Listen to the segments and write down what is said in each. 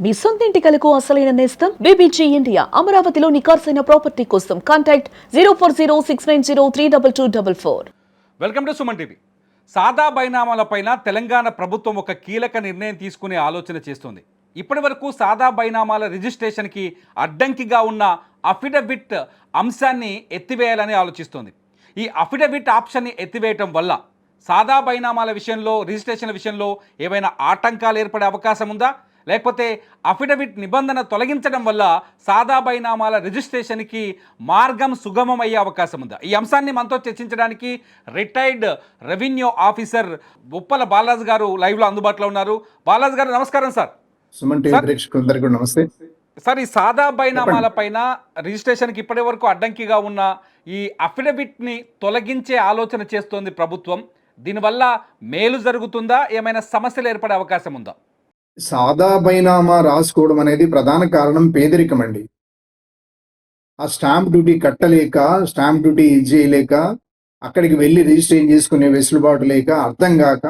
మీ సొంతింటి కలకు అసలైన నేస్తం బీబీజీ ఇండియా. అమరావతిలో నికార్సైన ప్రాపర్టీ కోసం contact 0406903224. Welcome to Suman TV. సాదా బైనామాలపైన తెలంగాణ ప్రభుత్వం ఒక కీలక నిర్ణయం తీసుకునే ఆలోచన చేస్తుంది. ఇప్పటి వరకు సాదా బైనామాల రిజిస్ట్రేషన్కి అడ్డంకిగా ఉన్న అఫిడవిట్ అంశాన్ని ఎత్తివేయాలని ఆలోచిస్తోంది. ఈ అఫిడవిట్ ఆప్షన్ని ఎత్తివేయటం వల్ల సాదా బైనామాల విషయంలో, రిజిస్ట్రేషన్ విషయంలో ఏవైనా ఆటంకాలు ఏర్పడే అవకాశం ఉందా, లేకపోతే అఫిడవిట్ నిబంధన తొలగించడం వల్ల సాదా బైనామాల రిజిస్ట్రేషన్కి మార్గం సుగమం అయ్యే అవకాశం ఉందా? ఈ అంశాన్ని మనతో చర్చించడానికి retired revenue officer Uppala Balaraju గారు లైవ్లో అందుబాటులో ఉన్నారు. బాలరాజు గారు నమస్కారం సార్. సుమన్ టీవీ ప్రేక్షకులందరికీ నమస్తే సార్, ఈ సాదా బైనామాల పైన రిజిస్ట్రేషన్కి ఇప్పటి వరకు అడ్డంకిగా ఉన్న ఈ అఫిడవిట్ని తొలగించే ఆలోచన చేస్తోంది ప్రభుత్వం. దీనివల్ల మేలు జరుగుతుందా, ఏమైనా సమస్యలు ఏర్పడే అవకాశం ఉందా? సాదా బైనామా రాసుకోవడం అనేది ప్రధాన కారణం పేదరికం అండి. ఆ స్టాంప్ డ్యూటీ కట్టలేక, స్టాంప్ డ్యూటీ చేయలేక, అక్కడికి వెళ్ళి రిజిస్ట్రేషన్ చేసుకునే వెసులుబాటు లేక, అర్థం కాక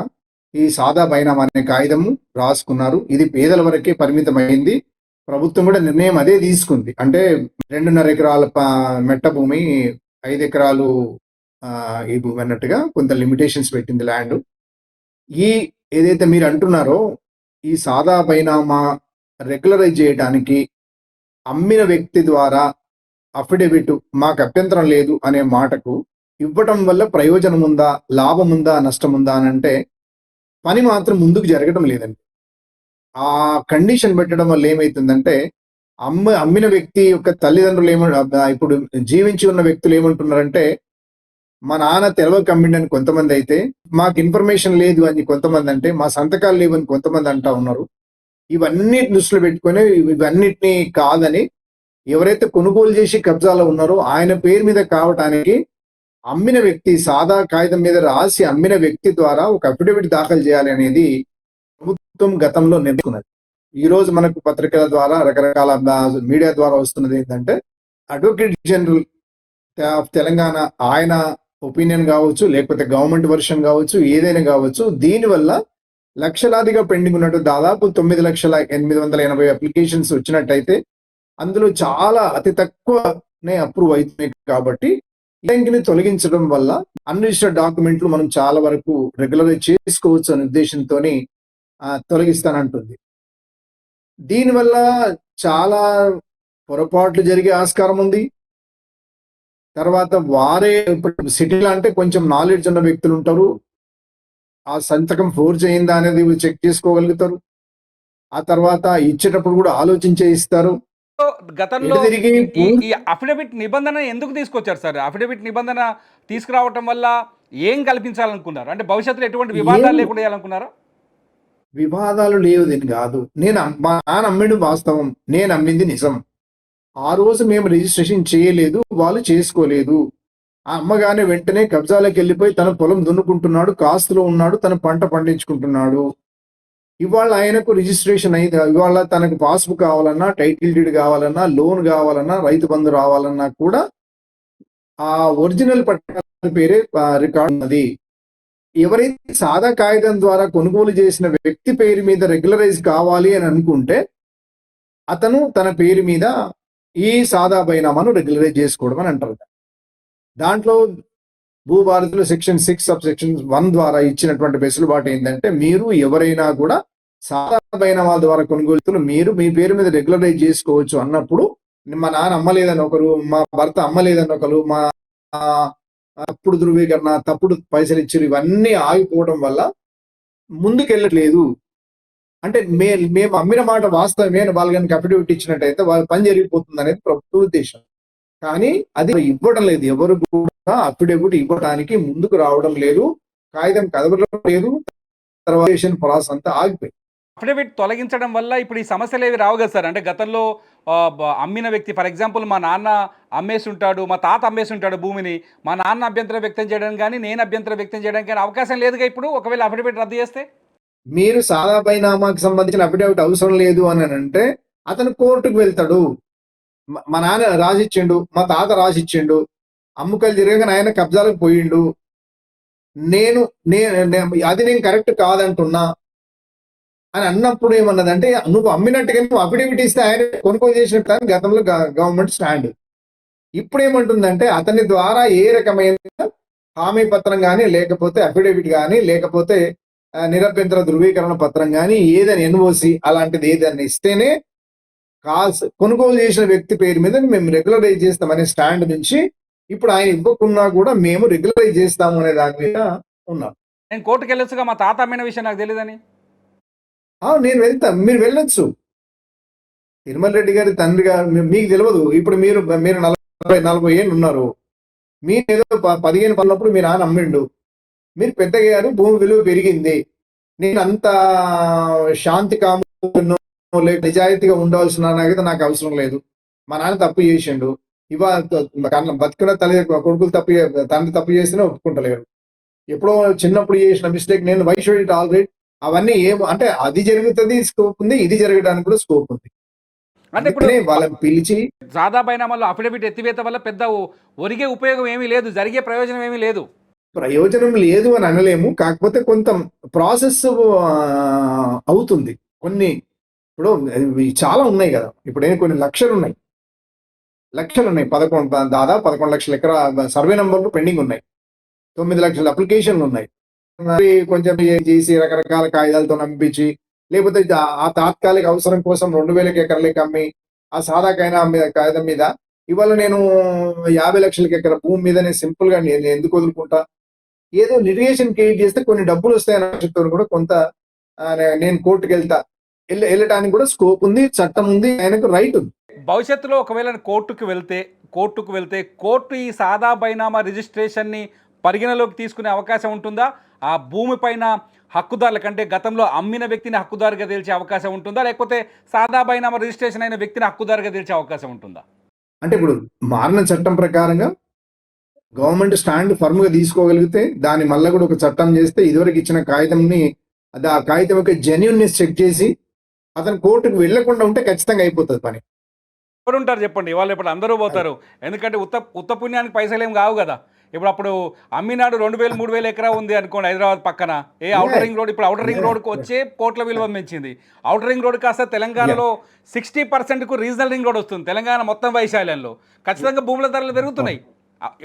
ఈ సాదా బైనామా అనే కాగితము రాసుకున్నారు. ఇది పేదల వరకే పరిమితమైంది. ప్రభుత్వం కూడా నిర్ణయం అదే తీసుకుంది. అంటే 2.5 ఎకరాల మెట్ట భూమి, 5 ఎకరాలు ఈ భూమి అన్నట్టుగా కొంత లిమిటేషన్స్ పెట్టింది ల్యాండ్. ఈ ఏదైతే మీరు అంటున్నారో ఈ సాదా బైనామా రెగ్యులరైజ్ చేయడానికి అమ్మిన వ్యక్తి ద్వారా అఫిడవిట్ మాకు అభ్యంతరం లేదు అనే మాటకు ఇవ్వటం వల్ల ప్రయోజనం ఉందా, లాభం ఉందా, నష్టం ఉందా అని అంటే పని మాత్రం ముందుకు జరగడం లేదండి. ఆ కండిషన్ పెట్టడం వల్ల ఏమైతుందంటే అమ్మిన వ్యక్తి యొక్క తల్లిదండ్రులు ఇప్పుడు జీవించి ఉన్న వ్యక్తులు ఏమంటున్నారంటే, మా నాన్న తెలవక అమ్మిండని కొంతమంది అయితే, మాకు ఇన్ఫర్మేషన్ లేదు అని కొంతమంది అంటే, మా సంతకాలు లేవని కొంతమంది అంటా ఉన్నారు. ఇవన్నీ దృష్టిలో పెట్టుకొని ఇవన్నిటినీ కాదని ఎవరైతే కొనుగోలు చేసి కబ్జాలో ఉన్నారో ఆయన పేరు మీద కావటానికి అమ్మిన వ్యక్తి సాదా కాగితం మీద రాసి అమ్మిన వ్యక్తి ద్వారా ఒక అఫిడవిట్ దాఖలు చేయాలి అనేది ప్రభుత్వం గతంలో నిర్ణయించుకున్నది. ఈ రోజు మనకు పత్రికల ద్వారా, రకరకాల మీడియా ద్వారా వస్తున్నది ఏంటంటే, అడ్వకేట్ జనరల్ ఆఫ్ తెలంగాణ ఆయన ఒపీనియన్ కావచ్చు, లేకపోతే గవర్నమెంట్ వర్షన్ కావచ్చు, ఏదైనా కావచ్చు, దీనివల్ల లక్షలాదిగా పెండింగ్ ఉన్నట్టు దాదాపు 9,880,080 అప్లికేషన్స్ వచ్చినట్టయితే అందులో చాలా అతి తక్కువనే అప్రూవ్ అవుతున్నాయి. కాబట్టి ఇలాంటిని తొలగించడం వల్ల అన్రిజిస్టర్డ్ డాక్యుమెంట్లు మనం చాలా వరకు రెగ్యులరైజ్ చేసుకోవచ్చు అనే ఉద్దేశంతో తొలగిస్తానంటుంది. దీనివల్ల చాలా పొరపాట్లు జరిగే ఆస్కారం ఉంది. తర్వాత వారే ఇప్పుడు సిటీలో అంటే కొంచెం నాలెడ్జ్ ఉన్న వ్యక్తులు ఉంటారు. ఆ సంతకం ఫోర్జ్ అయిందా అనేది చెక్ చేసుకోగలుగుతారు. ఆ తర్వాత ఇచ్చేటప్పుడు కూడా ఆలోచించే ఇస్తారు. గతంలో ఈ అఫిడవిట్ నిబంధన ఎందుకు తీసుకొచ్చారు సార్? అఫిడవిట్ నిబంధన తీసుకురావటం వల్ల ఏం కల్పించాలనుకున్నారు? అంటే భవిష్యత్తులో ఎటువంటి వివాదాలు లేకుండా చేయాలనుకున్నారా? వివాదాలు లేవు దీని కాదు. మా నాన్న అమ్మిండు వాస్తవం, నేను అమ్మింది నిజం. ఆ రోజు మేము రిజిస్ట్రేషన్ చేయలేదు, వాళ్ళు చేసుకోలేదు. ఆ అమ్మగానే వెంటనే కబ్జాలకు వెళ్ళిపోయి తన పొలం దున్నుకుంటున్నాడు, కాస్తులో ఉన్నాడు, తన పంట పండించుకుంటున్నాడు. ఇవాళ ఆయనకు రిజిస్ట్రేషన్ అయింది. ఇవాళ తనకు పాస్బుక్ కావాలన్నా, టైటిల్ డీడ్ కావాలన్నా, లోన్ కావాలన్నా, రైతు బంధు రావాలన్నా కూడా ఆ ఒరిజినల్ పట్టాల పేరే రికార్డు ఉన్నది. ఎవరైతే సాదా కాగితం ద్వారా కొనుగోలు చేసిన వ్యక్తి పేరు మీద రెగ్యులరైజ్ కావాలి అని అనుకుంటే అతను తన పేరు మీద ఈ సాదా బైనామాను రెగ్యులరైజ్ చేసుకోవడం అని అంటారు. దాంట్లో భూభారతిలో సెక్షన్ 6 సబ్సెక్షన్ 1 ద్వారా ఇచ్చినటువంటి వెసులుబాటు ఏంటంటే, మీరు ఎవరైనా కూడా సాదా బైనామాల ద్వారా కొనుగోలు మీరు మీ పేరు మీద రెగ్యులరైజ్ చేసుకోవచ్చు అన్నప్పుడు, మా నాన్న అమ్మలేదని ఒకరు, మా భర్త అమ్మలేదని ఒకరు, మా తప్పుడు ధృవీకరణ, తప్పుడు పైసలు ఇచ్చారు, ఇవన్నీ ఆగిపోవడం వల్ల ముందుకెళ్ళట్లేదు. అంటే మేము అమ్మిన మాట వాస్తవమే అని వాళ్ళకి అఫిడవిట్ ఇచ్చినట్టయితే వాళ్ళ పని జరిగిపోతుంది అనేది ప్రభుత్వ ఉద్దేశం. కానీ అది ఇవ్వడం లేదు. ఎవరు కూడా అఫిడవిట్ ఇవ్వడానికి ముందుకు రావడం లేదు. కాగితం కదవడం లేదు. తర్వాత ప్రాసెస్ అంతా ఆగిపోయింది. అఫిడవిట్ తొలగించడం వల్ల ఇప్పుడు ఈ సమస్యలు ఏవి రావు కదా సార్? అంటే గతంలో అమ్మిన వ్యక్తి, ఫర్ ఎగ్జాంపుల్ మా నాన్న అమ్మేసి ఉంటాడు, మా తాత అమ్మేసి ఉంటాడు భూమిని, మా నాన్న అభ్యంతరం వ్యక్తం చేయడానికి కానీ, నేను అభ్యంతరం వ్యక్తం చేయడానికి కానీ అవకాశం లేదుగా ఇప్పుడు, ఒకవేళ అఫిడవిట్ రద్దు చేస్తే. మీరు సాదా బైనామాకి సంబంధించిన అఫిడవిట్ అవసరం లేదు అని అంటే అతను కోర్టుకు వెళ్తాడు. మా నాన్న రాసిచ్చిండు, మా తాత రాసిచ్చిండు, అమ్ముకలు తిరగగానే ఆయన కబ్జాలకు పోయిండు, అది నేను కరెక్ట్ కాదంటున్నా, అని అన్నప్పుడు ఏమన్నదంటే, నువ్వు అమ్మినట్టుగా నువ్వు అఫిడవిట్ ఇస్తే ఆయన కొనుగోలు చేసినట్టు అని గతంలో గవర్నమెంట్ స్టాండ్. ఇప్పుడు ఏమంటుందంటే అతని ద్వారా ఏ రకమైన హామీ పత్రం కానీ, లేకపోతే అఫిడవిట్ కానీ, లేకపోతే నిరభ్యంతర ధృవీకరణ పత్రం కానీ, ఏదని ఎన్ఓసి అలాంటిది ఏదైనా ఇస్తేనే కొనుగోలు చేసిన వ్యక్తి పేరు మీద మేము రెగ్యులరైజ్ చేస్తామనే స్టాండ్ నుంచి ఇప్పుడు ఆయన ఇవ్వకున్నా కూడా మేము రెగ్యులరైజ్ చేస్తాము అనే దాని మీద ఉన్నాం. నేను కోర్టుకు వెళ్ళొచ్చుగా, మా తాత అమ్మిన విషయం నాకు తెలియదని. నేను వెళ్తా, మీరు వెళ్ళొచ్చు. తిరుమల రెడ్డి గారి తండ్రి గారు మీకు తెలియదు. ఇప్పుడు మీరు 40 ఏళ్ళు ఉన్నారు. మీరు ఏదో 15 పన్నప్పుడు మీ నాన్న అమ్మిండు, మీరు పెద్దగారు, భూమి విలువ పెరిగింది. నేను అంత శాంతి కాము నిజాయితీగా ఉండవలసిన నాకు అవసరం లేదు. మా నాన్న తప్పు చేసిండు, బతుకున్న కొడుకులు తండ్రి తప్పు చేస్తేనే ఒప్పుకుంటలేరు. ఎప్పుడో చిన్నప్పుడు చేసిన మిస్టేక్ నేను వైష్ ఆల్రెడీ అవన్నీ అంటే అది జరుగుతుంది స్కోప్ ఉంది, ఇది జరగడానికి కూడా స్కోప్ ఉంది. అంటే ఇప్పుడు వాళ్ళని పిలిచి సాదా బైనామాలో అఫిడవిట్ ఎత్తివేత వల్ల పెద్ద ఒరిగే ఉపయోగం ఏమీ లేదు, జరిగే ప్రయోజనం ఏమీ లేదు. ప్రయోజనం లేదు అని అనలేము, కాకపోతే కొంత ప్రాసెస్ అవుతుంది. కొన్ని ఇప్పుడు చాలా ఉన్నాయి కదా, ఇప్పుడు కొన్ని లక్షలు ఉన్నాయి, 11 లక్షల ఎకరా సర్వే నంబర్లు పెండింగ్ ఉన్నాయి, 9 లక్షల అప్లికేషన్లు ఉన్నాయి. కొంచెం చేసి రకరకాల కాగితాలతో నంపించి, లేకపోతే ఆ తాత్కాలిక అవసరం కోసం 2000 ఎకరాలకి అమ్మి ఆ సాదా కాగితం మీద ఇవాళ నేను 50 లక్షలకి ఎకరా భూమి మీద నేను సింపుల్ గా నేను ఎందుకు వదులుకుంటా, ఏదో లిటిగేషన్ క్రియేట్ చేస్తే కొన్ని డబ్బులు వస్తాయని ఆశతో కూడా కొంత నేను కోర్టుకు వెళ్ళటానికి కూడా స్కోప్ ఉంది, చట్టం ఉంది, ఆయనకు రైట్ ఉంది. భవిష్యత్తులో ఒకవేళ కోర్టుకు వెళ్తే కోర్టు ఈ సాదా బైనామా రిజిస్ట్రేషన్ని పరిగణలోకి తీసుకునే అవకాశం ఉంటుందా? ఆ భూమి పైన హక్కుదారుల కంటే గతంలో అమ్మిన వ్యక్తిని హక్కుదారుగా తేల్చే అవకాశం ఉంటుందా, లేకపోతే సాదా బైనామా రిజిస్ట్రేషన్ అయిన వ్యక్తిని హక్కుదారుగా తేల్చే అవకాశం ఉంటుందా? అంటే ఇప్పుడు మారిన చట్టం ప్రకారంగా గవర్నమెంట్ స్టాండ్ ఫర్మ్ గా తీసుకోగలిగితే దాని మళ్ళీ కూడా ఒక చట్టం చేస్తే ఇదివరకు ఇచ్చిన కాగితంని ఆ కాగితం యొక్క జెన్యూన్నెస్ చెక్ చేసి అతను కోర్టుకు వెళ్లకుండా ఉంటే ఖచ్చితంగా అయిపోతుంది పని. ఎవరు ఉంటారు చెప్పండి, వాళ్ళు ఇప్పుడు అందరూ పోతారు. ఎందుకంటే ఉత్త పుణ్యానికి పైసలు ఏం కావు కదా. అప్పుడు అమ్మినాడు 2000 3000 ఎకరా ఉంది అనుకోండి హైదరాబాద్ పక్కన, ఔటర్ రింగ్ రోడ్, ఇప్పుడు ఔటర్ రింగ్ రోడ్కు వచ్చే కోట్ల విలువ పెంచింది. ఔటర్ రింగ్ రోడ్ కాస్త తెలంగాణలో 60%కు రీజనల్ రింగ్ రోడ్ వస్తుంది. తెలంగాణ మొత్తం వైశాల్యంలో ఖచ్చితంగా భూముల ధరలు పెరుగుతున్నాయి.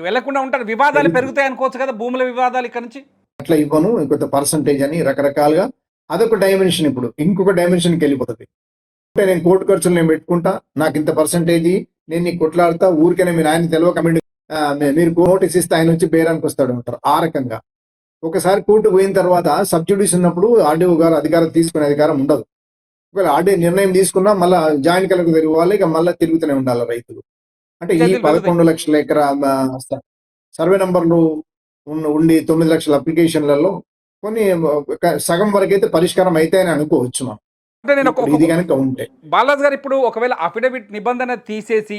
వెళ్లకుండా ఉంటారు, వివాదాలు పెరుగుతాయి అనుకోవచ్చు కదా, భూముల వివాదాలు ఇక్కడ నుంచి. అట్లా ఇవ్వను, ఇంకొంత పర్సంటేజ్ అని రకరకాలుగా అదొక డైమెన్షన్. ఇప్పుడు ఇంకొక డైమెన్షన్కి వెళ్ళిపోతుంది. అంటే నేను కోర్టు ఖర్చులు నేను పెట్టుకుంటా, నాకు ఇంత పర్సంటేజ్, నేను నీకు కొట్లాడుతా, ఊరికనే మీరు ఆయన తెలియక మీరు నోటీస్ ఇస్తే ఆయన వచ్చి బేరానికి వస్తాడు అంటారు. ఆ రకంగా ఒకసారి కోర్టు పోయిన తర్వాత సబ్సిడీస్ ఉన్నప్పుడు ఆర్డీఓ గారు అధికారం తీసుకునే అధికారం ఉండదు. ఒకవేళ ఆర్డీఓ నిర్ణయం తీసుకున్నా మళ్ళీ జాయింట్ కలెక్టర్ తిరగాలి, ఇక మళ్ళీ తిరుగుతూనే ఉండాలి రైతులు. అంటే ఈ 11 లక్షల ఎకరా సర్వే నంబర్లు ఉండి 9 లక్షల అప్లికేషన్లలో కొన్ని సగం వరకు అయితే పరిష్కారం అయితే అని అనుకోవచ్చు మనం. అంటే నేను ఇది కనుక ఉంటే బాలాజ్ గారు, ఇప్పుడు ఒకవేళ అఫిడవిట్ నిబంధన తీసేసి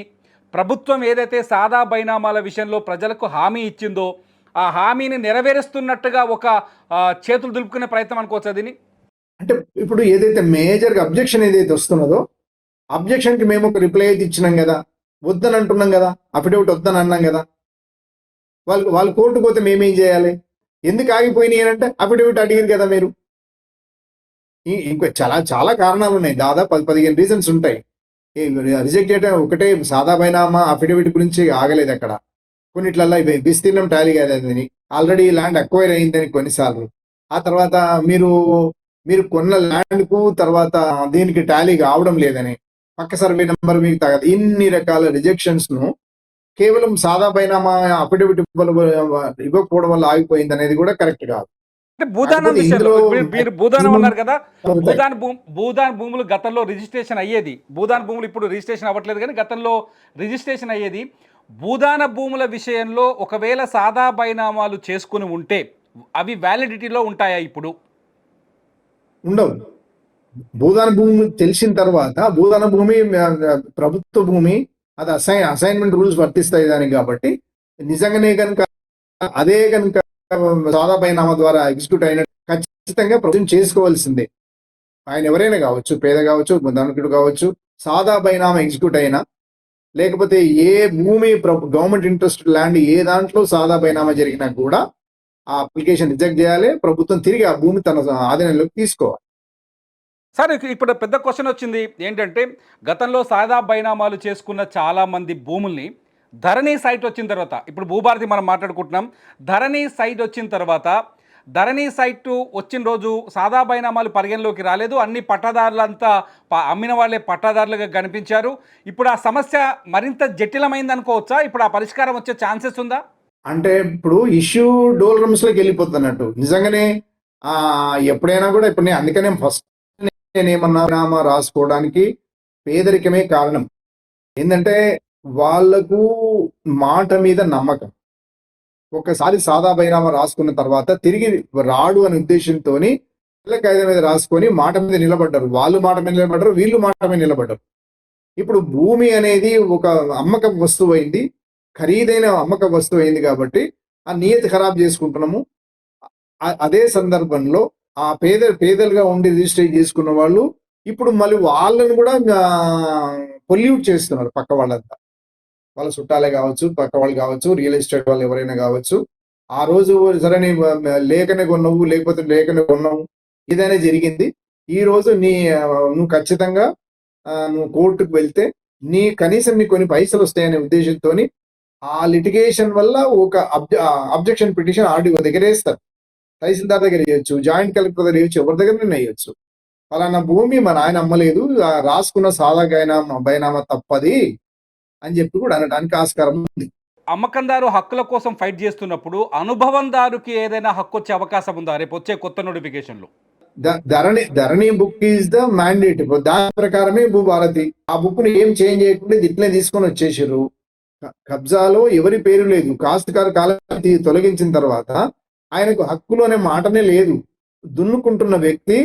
ప్రభుత్వం ఏదైతే సాదా బైనామాల విషయంలో ప్రజలకు హామీ ఇచ్చిందో ఆ హామీని నెరవేరుస్తున్నట్టుగా ఒక చేతులు దులుపుకునే ప్రయత్నం అనుకోవచ్చు దీన్ని. అంటే ఇప్పుడు ఏదైతే మేజర్గా అబ్జెక్షన్ ఏదైతే వస్తున్నదో అబ్జెక్షన్కి మేము ఒక రిప్లై అయితే ఇచ్చినాం కదా, వద్దని అంటున్నాం కదా, అఫిడవిట్ వద్దని అన్నాం కదా. వాళ్ళు కోర్టు పోతే మేమేం చేయాలి? ఎందుకు ఆగిపోయినాయి అంటే అఫిడవిట్ అడిగారు కదా మీరు. ఇంకా చాలా కారణాలు ఉన్నాయి, దాదాపు 10-15 రీజన్స్ ఉంటాయి. రిజెక్ట్ చేయడం ఒకటే సాదా బైనామా అఫిడవిట్ గురించి ఆగలేదు. అక్కడ కొన్నిట్లల్లో విస్తీర్ణం టాలీ కాదని, ఆల్రెడీ ల్యాండ్ అక్వైర్ అయిందని కొన్నిసార్లు, ఆ తర్వాత మీరు కొన్న ల్యాండ్కు తర్వాత దీనికి టాలీ కావడం లేదని, పక్క సర్వే నెంబర్ మీకు తగదు, ఇన్ని రకాల రిజెక్షన్స్ ను కేవలం సాదా బైనామా అఫిడవిట్ ఇవ్వకపోవడం వల్ల ఆగిపోయింది అనేది కూడా కరెక్ట్ కాదు. అంటే భూదానం విషయంలో మీరు భూదానం అన్నారు కదా, భూదాన్ భూములు గతంలో రిజిస్ట్రేషన్ అయ్యేది, భూదాన్ భూములు ఇప్పుడు రిజిస్ట్రేషన్ అవ్వట్లేదు కానీ గతంలో రిజిస్ట్రేషన్ అయ్యేది. భూదాన భూముల విషయంలో ఒకవేళ సాదా బైనామాలు చేసుకుని ఉంటే అవి వ్యాలిడిటీలో ఉంటాయా? ఇప్పుడు ఉండవు. భూదాన భూమి తెలిసిన తర్వాత భూదాన భూమి ప్రభుత్వ భూమి, అది అసైన్మెంట్ రూల్స్ వర్తిస్తాయి దానికి. కాబట్టి నిజంగానే కనుక అదే కనుక సాదా బైనామా ద్వారా ఎగ్జిక్యూట్ అయినట్టు ఖచ్చితంగా ప్రభుత్వం చేసుకోవాల్సిందే. ఆయన ఎవరైనా కావచ్చు, పేద కావచ్చు, ధనికుడు కావచ్చు, సాదా బైనామా ఎగ్జిక్యూట్ అయినా, లేకపోతే ఏ భూమి గవర్నమెంట్ ఇంట్రెస్ట్ ల్యాండ్ ఏ దాంట్లో సాదా బైనామా జరిగినా కూడా ఆ అప్లికేషన్ రిజెక్ట్ చేయాలి, ప్రభుత్వం తిరిగి ఆ భూమి తన ఆధీనంలోకి తీసుకోవాలి. సార్ ఇప్పుడు పెద్ద క్వశ్చన్ వచ్చింది ఏంటంటే గతంలో సాదా బైనామాలు చేసుకున్న చాలామంది భూముల్ని ధరణి సైట్ వచ్చిన తర్వాత ఇప్పుడు భూభారతి మనం మాట్లాడుకుంటున్నాం. ధరణి సైట్ వచ్చిన తర్వాత ధరణి సైట్ వచ్చిన రోజు సాదా బైనామాలు పరిగణలోకి రాలేదు. అన్ని పట్టాదారులంతా అమ్మిన వాళ్ళే పట్టాదారులుగా కనిపించారు. ఇప్పుడు ఆ సమస్య మరింత జటిలమైంది అనుకోవచ్చా? ఇప్పుడు ఆ పరిష్కారం వచ్చే ఛాన్సెస్ ఉందా? అంటే ఇప్పుడు ఇష్యూ డోల్ రూమ్స్లోకి వెళ్ళిపోతున్నట్టు నిజంగానే ఎప్పుడైనా కూడా ఇప్పుడు అందుకనే ఫస్ట్ నేనేమన్నా నామా రాసుకోవడానికి పేదరికమే కారణం. ఏంటంటే వాళ్లకు మాట మీద నమ్మకం. ఒకసారి సాదా బైనామా రాసుకున్న తర్వాత తిరిగి రాడు అనే ఉద్దేశంతో కాగితం మీద రాసుకొని మాట మీద నిలబడ్డారు. వాళ్ళు మాట మీద నిలబడ్డారు, వీళ్ళు మాట మీద నిలబడ్డారు. ఇప్పుడు భూమి అనేది ఒక అమ్మక వస్తువు అయింది, ఖరీదైన అమ్మక వస్తువు అయింది కాబట్టి ఆ నియతి ఖరాబ్ చేసుకుంటున్నాము. అదే సందర్భంలో ఆ పేదలుగా ఉండి రిజిస్టర్ చేసుకున్న వాళ్ళు ఇప్పుడు మళ్ళీ వాళ్ళని కూడా పొల్యూట్ చేస్తున్నారు. పక్క వాళ్ళంతా వాళ్ళ చుట్టాలే కావచ్చు, పక్క వాళ్ళు కావచ్చు, రియల్ ఎస్టేట్ వాళ్ళు ఎవరైనా కావచ్చు. ఆ రోజు సరే నీ లేఖనే కొన్నావు, లేకపోతే లేఖనే కొన్నావు, ఇదనే జరిగింది. ఈ రోజు నువ్వు ఖచ్చితంగా నువ్వు కోర్టుకు వెళ్తే కనీసం నీ కొన్ని పైసలు వస్తాయనే ఉద్దేశంతో ఆ లిటిగేషన్ వల్ల ఒక అబ్జెక్షన్ పిటిషన్ ఆర్డీఓ దగ్గర వేస్తారు. తహసీల్దార్ దగ్గర వేయచ్చు, జాయింట్ కలెక్టర్ దగ్గర వేయచ్చు, ఎవరి దగ్గర వేయచ్చు. ఫలానా భూమి మా నాయన అమ్మలేదు, రాసుకున్న సాదా బైనామా తప్పది అని చెప్పి కూడా అనడానికి ఆస్కారం ఉంది. అమ్మకందారు హక్కుల కోసం ఫైట్ చేస్తున్నప్పుడు అనుభవందారుకి ఏదైనా హక్కు వచ్చే అవకాశం ఉందా రేపు వచ్చే కొత్త నోటిఫికేషన్లు? ధరణి బుక్ ఈజ్ ద మ్యాండేట్. దాని ప్రకారమే భూభారతి ఆ బుక్ ని ఏం చేంజ్ చేయకుండా ఇట్లనే తీసుకొని వచ్చేసారు. కబ్జాలో ఎవరి పేరు లేదు. కాస్తుకారు కాలం తొలగించిన తర్వాత ఆయనకు హక్కులు అనే మాటనే లేదు. దున్నుకుంటున్న వ్యక్తి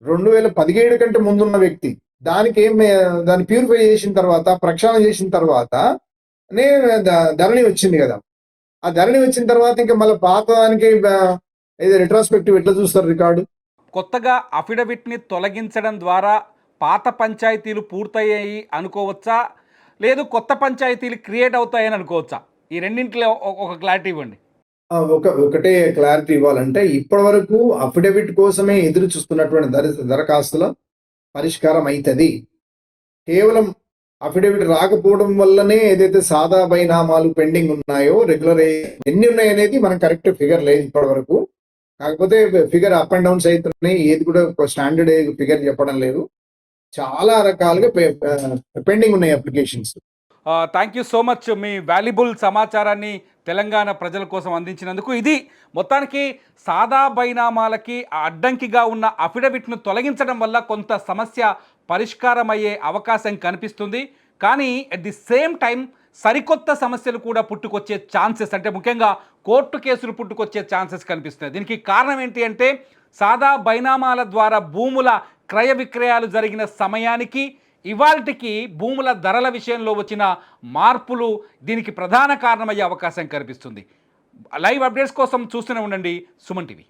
2017 కంటే ముందున్న వ్యక్తి దాన్ని ప్యూరిఫై చేసిన తర్వాత, ప్రక్షాళన చేసిన తర్వాత ధరణి వచ్చింది కదా. ఆ ధరణి వచ్చిన తర్వాత ఇంకా మళ్ళీ పాత దానికి ఏదో రిట్రాస్పెక్టివ్ ఎట్లా చూస్తారు రికార్డు. కొత్తగా అఫిడవిట్ని తొలగించడం ద్వారా పాత పంచాయతీలు పూర్తయ్యాయి అనుకోవచ్చా, లేదు కొత్త పంచాయతీలు క్రియేట్ అవుతాయని అనుకోవచ్చా? ఈ రెండింటిలో ఒక క్లారిటీ ఇవ్వండి. ఒకటే క్లారిటీ ఇవ్వాలంటే ఇప్పటి వరకు అఫిడవిట్ కోసమే ఎదురు చూస్తున్నటువంటి దరఖాస్తుల పరిష్కారం అవుతుంది. కేవలం అఫిడవిట్ రాకపోవడం వల్లనే ఏదైతే సాదా బైనామాలు పెండింగ్ ఉన్నాయో, రెగ్యులర్ ఎన్ని ఉన్నాయి అనేది మనం కరెక్ట్ ఫిగర్ లేదు ఇప్పటి వరకు. కాకపోతే ఫిగర్ అప్ అండ్ డౌన్స్ అవుతున్నాయి. ఏది కూడా స్టాండర్డ్ ఫిగర్ చెప్పడం లేదు. చాలా రకాలుగా పెండింగ్ ఉన్నాయి applications. Thank you so much me valuable సమాచారాన్ని తెలంగాణ ప్రజల కోసం అందించినందుకు. ఇది మొత్తానికి సాదా బైనామాలకి అడ్డంకిగా ఉన్న అఫిడవిట్ను తొలగించడం వల్ల కొంత సమస్య పరిష్కారం అయ్యే అవకాశం కనిపిస్తుంది. కానీ అట్ ది సేమ్ టైం సరికొత్త సమస్యలు కూడా పుట్టుకొచ్చే ఛాన్సెస్, అంటే ముఖ్యంగా కోర్టు కేసులు పుట్టుకొచ్చే ఛాన్సెస్ కనిపిస్తున్నాయి. దీనికి కారణం ఏంటి అంటే సాదా బైనామాల ద్వారా భూముల క్రయ విక్రయాలు జరిగిన సమయానికి ఇవాల్టికి భూముల ధరల విషయంలో వచ్చిన మార్పులు దీనికి ప్రధాన కారణమయ్యే అవకాశం కనిపిస్తుంది. లైవ్ అప్డేట్స్ కోసం చూస్తూనే ఉండండి సుమన్ టీవీ.